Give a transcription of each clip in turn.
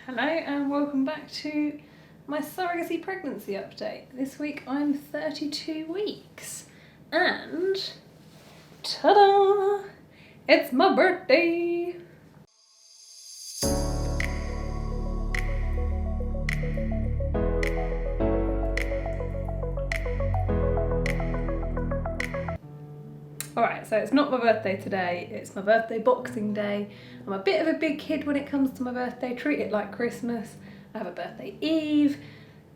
Hello and welcome back to my surrogacy pregnancy update. This week I'm 32 weeks and ta-da! It's my birthday! Alright, so it's not my birthday today, it's my birthday Boxing Day. I'm a bit of a big kid when it comes to my birthday, treat it like Christmas. I have a birthday eve,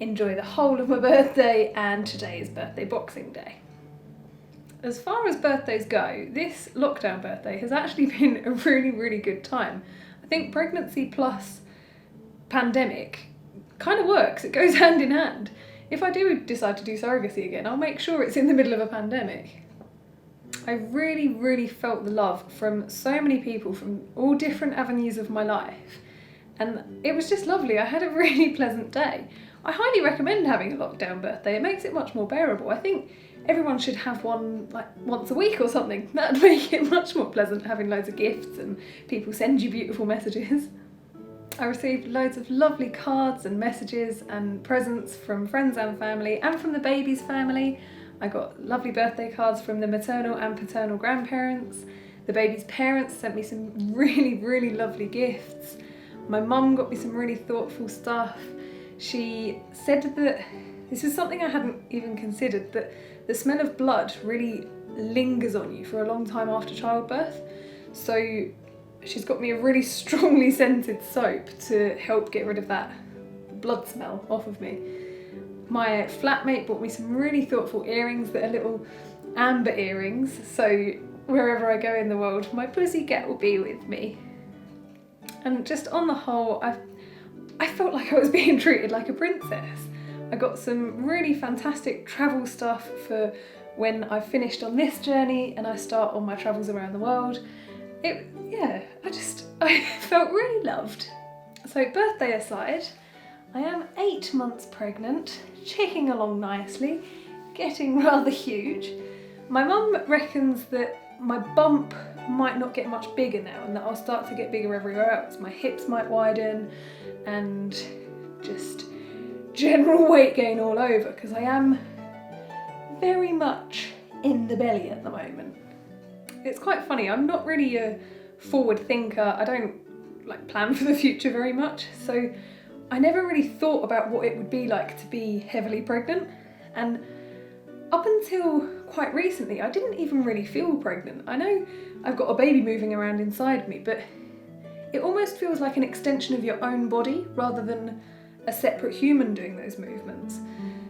enjoy the whole of my birthday, and today is birthday Boxing Day. As far as birthdays go, this lockdown birthday has actually been a really good time. I think pregnancy plus pandemic kind of works, it goes hand in hand. If I do decide to do surrogacy again, I'll make sure it's in the middle of a pandemic. I really felt the love from so many people from all different avenues of my life, and it was just lovely. I had a really pleasant day. I highly recommend having a lockdown birthday. It makes it much more bearable. I think everyone should have one like once a week or something. That'd make it much more pleasant, having loads of gifts and people send you beautiful messages. I received loads of lovely cards and messages and presents from friends and family and from the baby's family. I got lovely birthday cards from the maternal and paternal grandparents. The baby's parents sent me some really lovely gifts. My mum got me some really thoughtful stuff. She said that, this is something I hadn't even considered, that the smell of blood really lingers on you for a long time after childbirth. So she's got me a really strongly scented soap to help get rid of that blood smell off of me. My flatmate bought me some really thoughtful earrings that are little amber earrings, so wherever I go in the world, my pussycat will be with me. And just on the whole, I felt like I was being treated like a princess. I got some really fantastic travel stuff for when I've finished on this journey and I start on my travels around the world. I felt really loved. So birthday aside, I am 8 months pregnant, ticking along nicely, getting rather huge. My mum reckons that my bump might not get much bigger now and that I'll start to get bigger everywhere else. My hips might widen and just general weight gain all over because I am very much in the belly at the moment. It's quite funny, I'm not really a forward thinker, I don't plan for the future very much, so I never really thought about what it would be like to be heavily pregnant, and up until quite recently I didn't even really feel pregnant. I know I've got a baby moving around inside me, but it almost feels like an extension of your own body rather than a separate human doing those movements.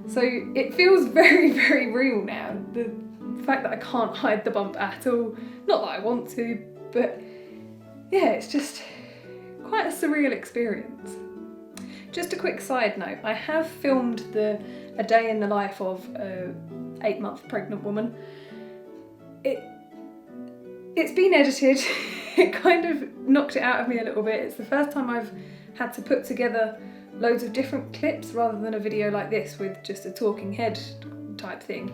So it feels very real now, the fact that I can't hide the bump at all. Not that I want to, but yeah, it's just quite a surreal experience. Just a quick side note, I have filmed a day in the life of a 8-month pregnant woman. It's been edited, it kind of knocked it out of me a little bit. It's the first time I've had to put together loads of different clips rather than a video like this with just a talking head type thing.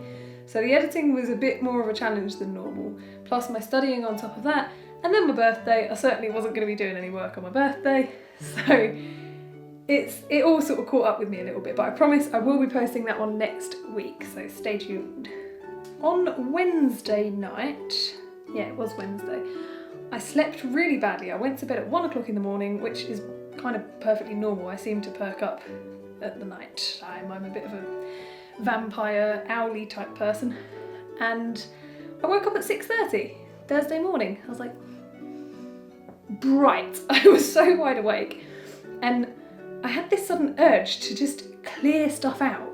So the editing was a bit more of a challenge than normal, plus my studying on top of that, and then my birthday. I certainly wasn't going to be doing any work on my birthday, so it all sort of caught up with me a little bit, but I promise I will be posting that one next week, so stay tuned. On Wednesday night, yeah it was Wednesday, I slept really badly. I went to bed at 1 o'clock in the morning, which is kind of perfectly normal. I seem to perk up at the night time. I'm a bit of a vampire, owly type person. And I woke up at 6:30 Thursday morning. I was like, bright. I was so wide awake. And I had this sudden urge to just clear stuff out.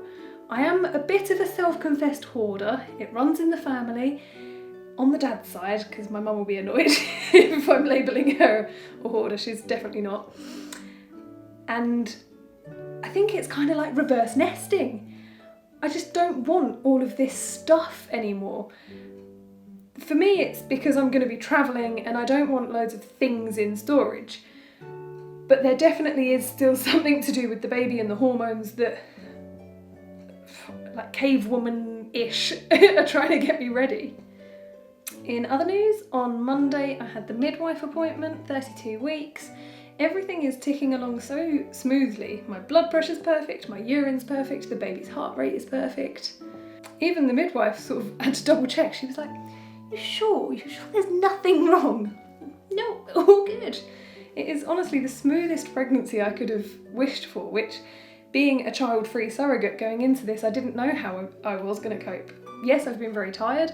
I am a bit of a self-confessed hoarder. It runs in the family, on the dad's side, because my mum will be annoyed if I'm labelling her a hoarder. She's definitely not. And I think it's kind of like reverse nesting. I just don't want all of this stuff anymore. For me, it's because I'm going to be travelling and I don't want loads of things in storage. But there definitely is still something to do with the baby and the hormones that, like cave woman-ish, are trying to get me ready. In other news, on Monday I had the midwife appointment, 32 weeks. Everything is ticking along so smoothly. My blood pressure's perfect, my urine's perfect, the baby's heart rate is perfect. Even the midwife sort of had to double check. She was like, you sure there's nothing wrong? No, all good. It is honestly the smoothest pregnancy I could have wished for, which, being a child-free surrogate going into this, I didn't know how I was going to cope. Yes, I've been very tired,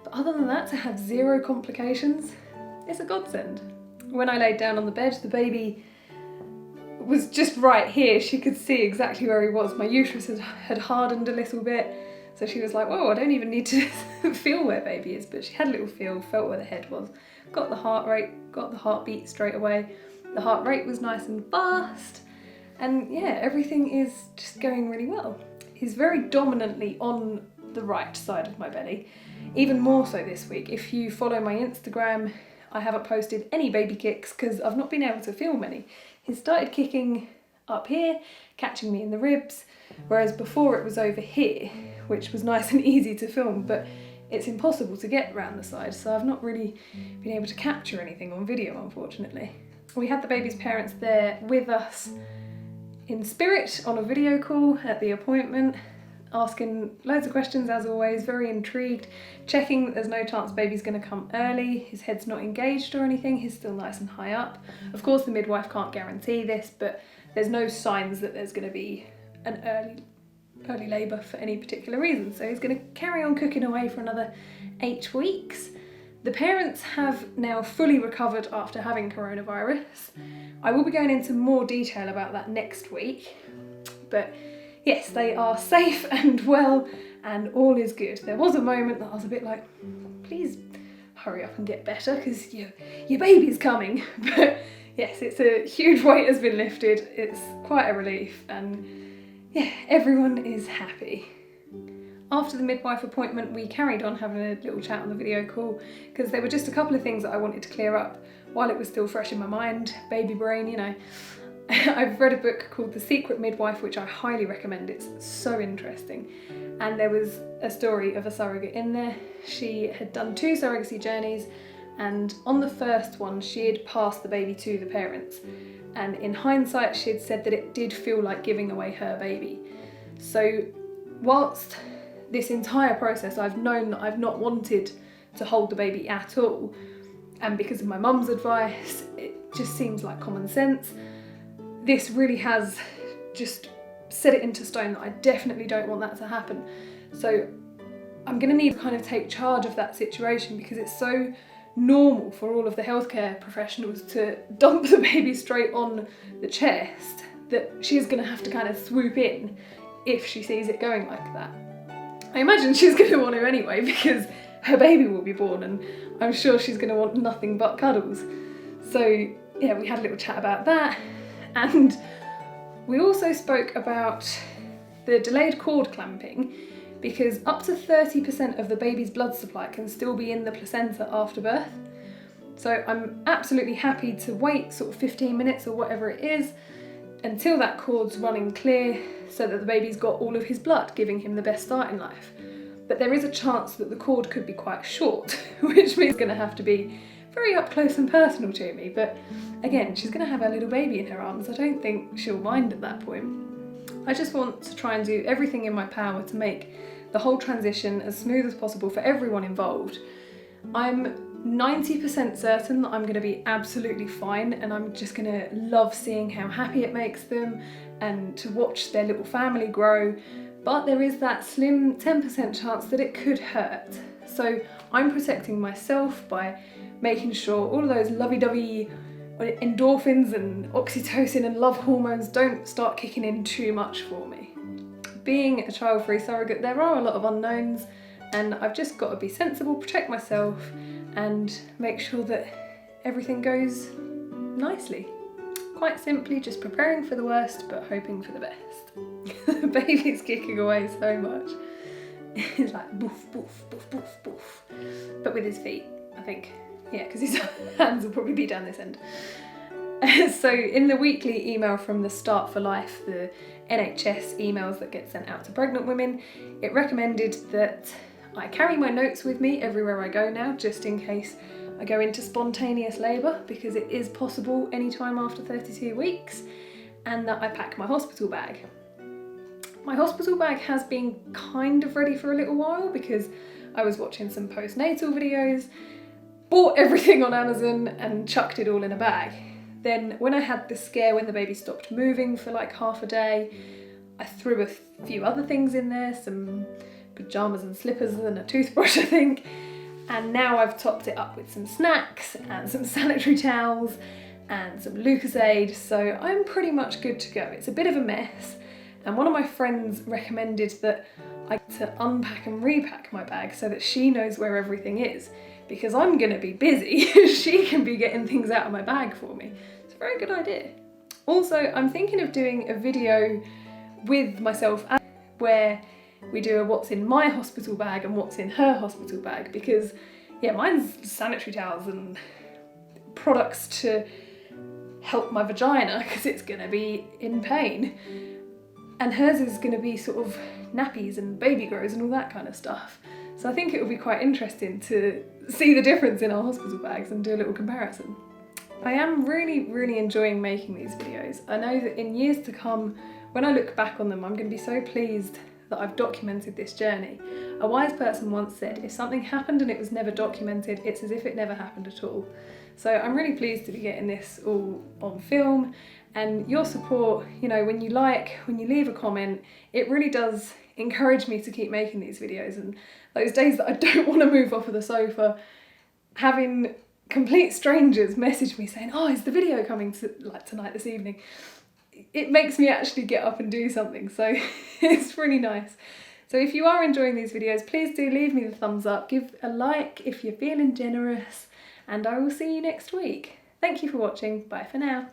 but other than that, to have zero complications, it's a godsend. When I laid down on the bed, the baby was just right here. She could see exactly where he was. My uterus had hardened a little bit, so she was like, whoa, I don't even need to feel where baby is, but she had a little feel, felt where the head was, got the heart rate, got the heartbeat straight away. The heart rate was nice and fast, and yeah, everything is just going really well. He's very dominantly on the right side of my belly, even more so this week. If you follow my Instagram, I haven't posted any baby kicks because I've not been able to film any. He started kicking up here, catching me in the ribs, whereas before it was over here, which was nice and easy to film, but it's impossible to get around the side, so I've not really been able to capture anything on video, unfortunately. We had the baby's parents there with us in spirit on a video call at the appointment, asking loads of questions as always, very intrigued, checking that there's no chance baby's going to come early, his head's not engaged or anything, he's still nice and high up. Of course the midwife can't guarantee this, but there's no signs that there's going to be an early labour for any particular reason, so he's going to carry on cooking away for another 8 weeks. The parents have now fully recovered after having coronavirus. I will be going into more detail about that next week, but yes, they are safe and well and all is good. There was a moment that I was a bit like, please hurry up and get better because your baby's coming. But yes, it's a huge weight has been lifted. It's quite a relief, and yeah, everyone is happy. After the midwife appointment, we carried on having a little chat on the video call because there were just a couple of things that I wanted to clear up while it was still fresh in my mind. Baby brain, you know. I've read a book called The Secret Midwife, which I highly recommend. It's so interesting. And there was a story of a surrogate in there. She had done 2 surrogacy journeys, and on the first one, she had passed the baby to the parents. And in hindsight, she had said that it did feel like giving away her baby. So whilst this entire process I've known that I've not wanted to hold the baby at all, and because of my mum's advice, it just seems like common sense. This really has just set it into stone that I definitely don't want that to happen. So I'm going to need to kind of take charge of that situation because it's so normal for all of the healthcare professionals to dump the baby straight on the chest that she's going to have to kind of swoop in if she sees it going like that. I imagine she's going to want to anyway because her baby will be born and I'm sure she's going to want nothing but cuddles. So yeah, we had a little chat about that, and we also spoke about the delayed cord clamping because up to 30% of the baby's blood supply can still be in the placenta after birth. So I'm absolutely happy to wait sort of 15 minutes or whatever it is until that cord's running clear so that the baby's got all of his blood, giving him the best start in life. But there is a chance that the cord could be quite short, which means it's going to have to be very up close and personal to me. But again, she's going to have her little baby in her arms. I don't think she'll mind at that point. I just want to try and do everything in my power to make the whole transition as smooth as possible for everyone involved. I'm 90% certain that I'm going to be absolutely fine, and I'm just going to love seeing how happy it makes them and to watch their little family grow. But there is that slim 10% chance that it could hurt. So I'm protecting myself by making sure all of those lovey-dovey endorphins and oxytocin and love hormones don't start kicking in too much for me. Being a child-free surrogate, there are a lot of unknowns, and I've just got to be sensible, protect myself, and make sure that everything goes nicely. Quite simply, just preparing for the worst, but hoping for the best. The baby's kicking away so much. He's like boof, boof, boof, boof, boof. But with his feet, I think. Yeah, because his hands will probably be down this end. So in the weekly email from the Start for Life, the NHS emails that get sent out to pregnant women, it recommended that I carry my notes with me everywhere I go now, just in case I go into spontaneous labour because it is possible anytime after 32 weeks, and that I pack my hospital bag. My hospital bag has been kind of ready for a little while because I was watching some postnatal videos, bought everything on Amazon and chucked it all in a bag. Then when I had the scare when the baby stopped moving for like half a day, I threw a few other things in there, some pyjamas and slippers and a toothbrush I think, and now I've topped it up with some snacks and some sanitary towels and some Lucozade, so I'm pretty much good to go. It's a bit of a mess, and one of my friends recommended that I to unpack and repack my bag so that she knows where everything is, because I'm gonna be busy. She can be getting things out of my bag for me. It's a very good idea. Also, I'm thinking of doing a video with myself where we do a what's in my hospital bag and what's in her hospital bag, because yeah, mine's sanitary towels and products to help my vagina because it's gonna be in pain, and hers is gonna be sort of nappies and baby grows and all that kind of stuff. So I think it would be quite interesting to see the difference in our hospital bags and do a little comparison. I am really enjoying making these videos. I know that in years to come, when I look back on them, I'm going to be so pleased that I've documented this journey. A wise person once said, if something happened and it was never documented, it's as if it never happened at all. So I'm really pleased to be getting this all on film, and your support, you know, when you leave a comment, it really does encourage me to keep making these videos. And those days that I don't want to move off of the sofa, having complete strangers message me saying, oh, is the video coming tonight, this evening? It makes me actually get up and do something, so it's really nice. So if you are enjoying these videos, please do leave me the thumbs up, give a like if you're feeling generous, and I will see you next week. Thank you for watching, bye for now.